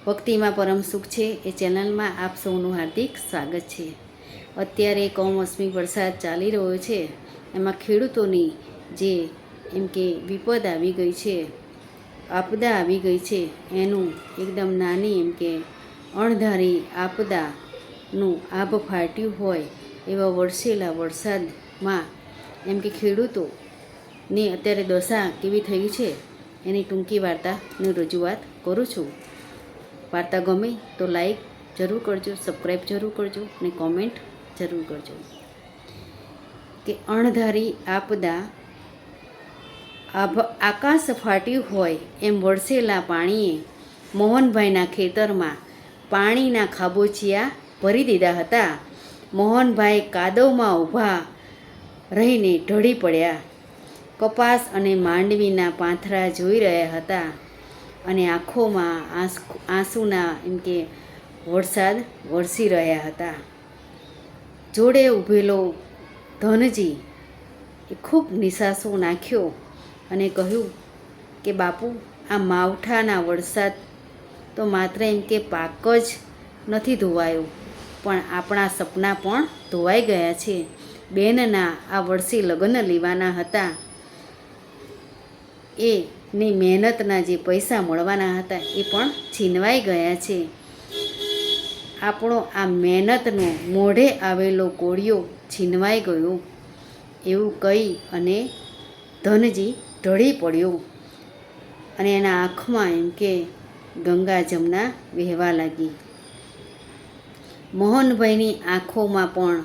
ભક્તિમાં પરમ સુખ છે એ ચેનલમાં આપ સૌનું હાર્દિક સ્વાગત છે। અત્યારે કમોસમી વરસાદ ચાલી રહ્યો છે, એમાં ખેડૂતોની જે એમ કે વિપદ આવી ગઈ છે, આપદા આવી ગઈ છે, એનું એકદમ નાની એમ કે અણધારી આપદાનું આભ ફાટ્યું હોય એવા વરસેલા વરસાદમાં એમ કે ખેડૂતોની અત્યારે દશા કેવી થઈ છે એની ટૂંકી વાર્તાની રજૂઆત કરું છું। વાર્તા ગમે તો લાઈક જરૂર કરજો, સબસ્ક્રાઈબ જરૂર કરજો અને કોમેન્ટ જરૂર કરજો। કે અણધારી આપદા આકાશ ફાટ્યું હોય એમ વરસેલા પાણીએ મોહનભાઈના ખેતરમાં પાણીના ખાબોચિયા ભરી દીધા હતા। મોહનભાઈ કાદવમાં ઊભા રહીને ઢળી પડ્યા, કપાસ અને માંડવીના પાંથરા જોઈ રહ્યા હતા અને આંખોમાં આંસુના એમ કે વરસાદ વરસી રહ્યા હતા। જોડે ઊભેલો ધનજી એ ખૂબ નિસાસો નાખ્યો અને કહ્યું કે બાપુ, આ માવઠાના વરસાદ તો માત્ર એમ કે પાક જ નથી ધોવાયો, પણ આપણા સપના પણ ધોવાઈ ગયા છે। બેનના આ વર્ષે લગ્ન લેવાના હતા, એની મહેનતના જે પૈસા મળવાના હતા એ પણ છીનવાઈ ગયા છે। આપણો આ મહેનતનો મોઢે આવેલો કોળિયો છીનવાઈ ગયો, એવું કહી અને ધનજી ઢળી પડ્યો અને એના આંખમાં એમ કે ગંગા જમના વહેવા લાગી। મોહનભાઈની આંખોમાં પણ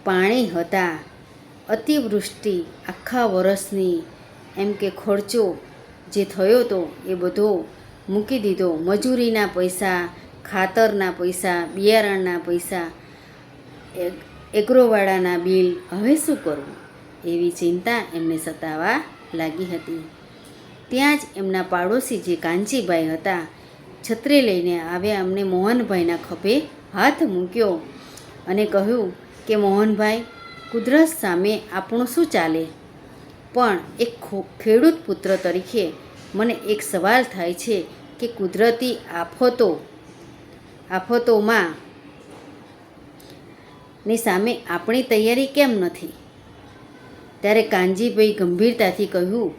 પાણી હતા। અતિવૃષ્ટિ આખા વર્ષની એમ કે ખર્ચો જે થયો હતો એ બધો મૂકી દીધો। મજૂરીના પૈસા, ખાતરના પૈસા, બિયારણના પૈસા, એગ્રોવાળાના બિલ, હવે શું કરવું એવી ચિંતા એમને સતાવા લાગી હતી। ત્યાં જ એમના પાડોશી જે કાનજીભાઈ હતા, છત્રી લઈને આવ્યા, અમને મોહનભાઈના ખભે હાથ મૂક્યો અને કહ્યું કે મોહનભાઈ, કુદરત સામે આપણું શું ચાલે? પણ એક ખેડૂત પુત્ર તરીકે મને એક સવાલ થાય છે કે કુદરતી આફતોમાં ની સામે આપણી તૈયારી કેમ નથી? ત્યારે કાનજીભાઈ ગંભીરતાથી કહ્યું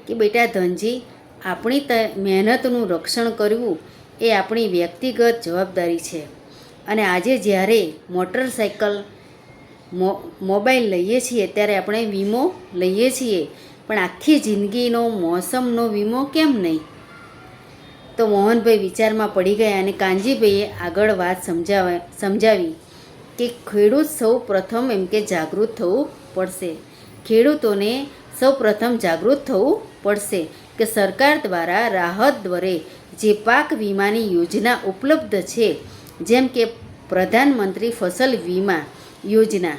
કે બેટા ધનજી, આપણી મહેનતનું રક્ષણ કરવું એ આપણી વ્યક્તિગત જવાબદારી છે। અને આજે જ્યારે મોટરસાઇકલ, મોબાઈલ લઈએ છીએ ત્યારે આપણે વીમો લઈએ છીએ, પણ આખી જિંદગીનો મોસમનો વીમો કેમ નહીં? તો મોહનભાઈ વિચારમાં પડી ગયા અને કાનજીભાઈએ આગળ વાત સમજાવી કે ખેડૂત સૌ પ્રથમ એમ કે જાગૃત થવું પડશે। ખેડૂતોને સૌ પ્રથમ જાગૃત થવું પડશે કે સરકાર દ્વારા રાહત દરે જે પાક વીમાની યોજના ઉપલબ્ધ છે, જેમ કે પ્રધાનમંત્રી ફસલ વીમા યોજના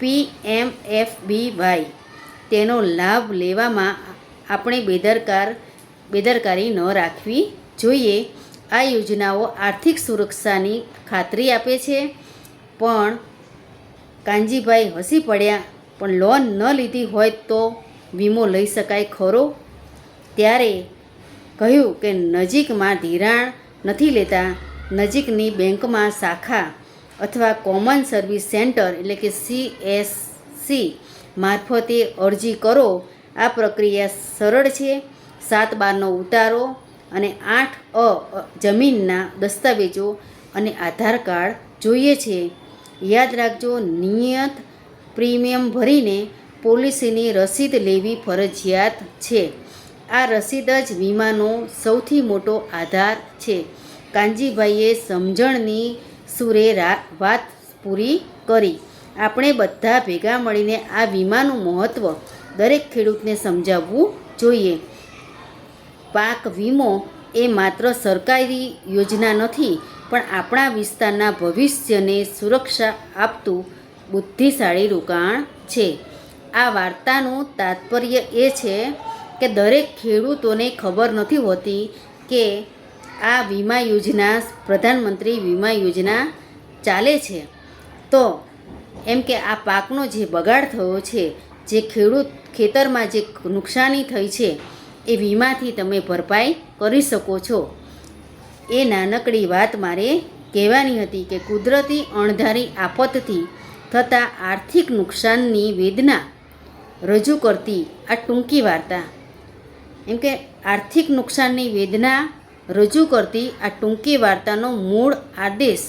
PMFBY, તેનો લાભ લેવામાં આપણે બેદરકારી ન રાખવી જોઈએ। આ યોજનાઓ આર્થિક સુરક્ષાની ખાતરી આપે છે। પણ કાનજીભાઈ હસી પડ્યા, પણ લોન ન લીધી હોય તો વીમો લઈ શકાય ખરો? ત્યારે કહ્યું કે નજીકમાં ધિરાણ નથી લેતા, નજીકની બેંકમાં શાખા અથવા કોમન સર્વિસ સેન્ટર એટલે કે CSC મારફતે અરજી કરો। આ પ્રક્રિયા સરળ છે। 7/12નો ઉતારો અને 8A જમીનના દસ્તાવેજો અને આધાર કાર્ડ જોઈએ છે। યાદ રાખજો, નિયત પ્રીમિયમ ભરીને પોલિસીની રસીદ લેવી ફરજિયાત છે। આ રસીદ જ વીમાનો સૌથી મોટો આધાર છે। કાનજીભાઈએ સમજણની સૂરે વાત પૂરી કરી। આપણે બધા ભેગા મળીને આ વીમાનું મહત્ત્વ દરેક ખેડૂતને સમજાવવું જોઈએ। પાક વીમો એ માત્ર સરકારી યોજના નથી, પણ આપણા વિસ્તારના ભવિષ્યને સુરક્ષા આપતું બુદ્ધિશાળી રોકાણ છે। આ વાર્તાનું તાત્પર્ય એ છે કે દરેક ખેડૂતોને ખબર નથી હોતી કે આ વીમા યોજના, પ્રધાનમંત્રી વીમા યોજના ચાલે છે। તો એમ કે આ પાકનો જે બગાડ થયો છે, જે ખેતરમાં જે નુકસાની થઈ છે, એ વીમાથી તમે ભરપાઈ કરી શકો છો। એ નાનકડી વાત મારે કહેવાની હતી કે કુદરતી અણધારી આફતથી થતા આર્થિક નુકસાનની વેદના રજૂ કરતી આ ટૂંકી વાર્તા, એમ કે આર્થિક નુકસાનની વેદના રજૂ કરતી આ ટૂંકી વાર્તાનો મૂળ આદેશ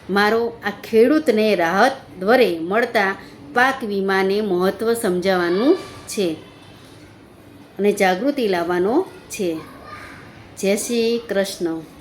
મારો આ ખેડૂતને રાહત દરે મળતા પાક વીમાને મહત્ત્વ સમજાવવાનું છે અને જાગૃતિ લાવવાનો છે. જય શ્રી કૃષ્ણ.